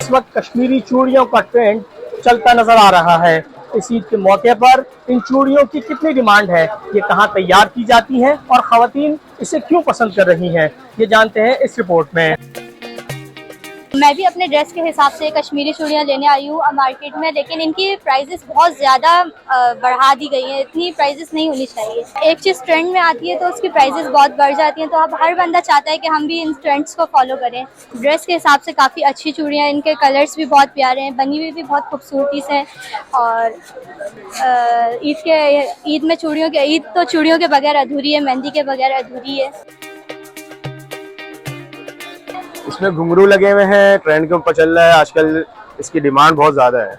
इस वक्त कश्मीरी चूड़ियों का ट्रेंड चलता नजर आ रहा है। इस ईद के मौके पर इन चूड़ियों की कितनी डिमांड है, ये कहाँ तैयार की जाती हैं और खवातीन इसे क्यों पसंद कर रही हैं, ये जानते हैं इस रिपोर्ट में। मैं भी अपने ड्रेस के हिसाब से कश्मीरी चूड़ियाँ लेने आई हूँ मार्केट में, लेकिन इनकी प्राइसेस बहुत ज़्यादा बढ़ा दी गई हैं। इतनी प्राइसेस नहीं होनी चाहिए। एक चीज़ ट्रेंड में आती है तो उसकी प्राइसेस बहुत बढ़ जाती हैं, तो अब हर बंदा चाहता है कि हम भी इन ट्रेंड्स को फॉलो करें। ड्रेस के हिसाब से काफ़ी अच्छी चूड़ियाँ, इनके कलर्स भी बहुत प्यारे हैं, बनी हुई भी बहुत खूबसूरती से हैं। और ईद में ईद तो चूड़ियों के बगैर अधूरी है, मेहंदी के बगैर अधूरी है। इसमें घुंघरू लगे हुए हैं, ट्रेंड के ऊपर चल रहा है आजकल। इसकी डिमांड बहुत ज़्यादा है।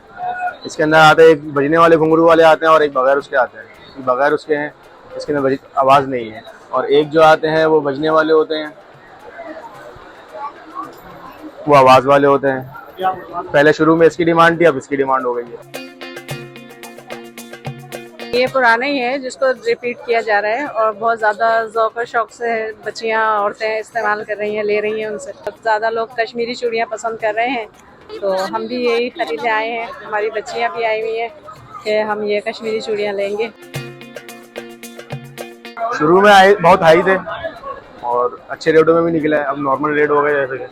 इसके अंदर आते हैं एक बजने वाले घुंघरू वाले आते हैं और एक बगैर उसके आते हैं। बगैर उसके हैं, इसके अंदर आवाज़ नहीं है। और एक जो आते हैं वो बजने वाले होते हैं, वो आवाज़ वाले होते हैं। पहले शुरू में इसकी डिमांड थी, अब इसकी डिमांड हो गई है। ये पुराना ही है जिसको रिपीट किया जा रहा है और बहुत ज़्यादा ज़ौक़ और शौक़ से बच्चियाँ औरतें इस्तेमाल कर रही हैं, ले रही हैं उनसे। बहुत ज़्यादा लोग कश्मीरी चूड़ियाँ पसंद कर रहे हैं, तो हम भी यही खरीदने आए हैं। हमारी बच्चियाँ भी आई हुई हैं कि हम ये कश्मीरी चूड़ियाँ लेंगे। शुरू में बहुत हाई थे और अच्छे रेटों में भी निकला है। अब नॉर्मल रेट हो गए, जैसे कि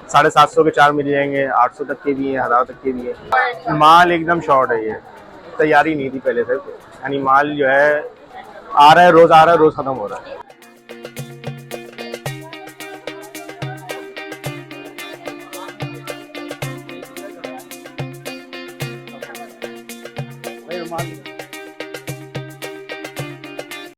750 के 4 मिल जाएंगे, 800 तक के भी हैं, 1000 तक के भी है। माल एकदम शॉर्ट है, ये तैयारी नहीं थी पहले से। यानी माल जो है आ रहा है, रोज आ रहा है, रोज खत्म हो रहा है।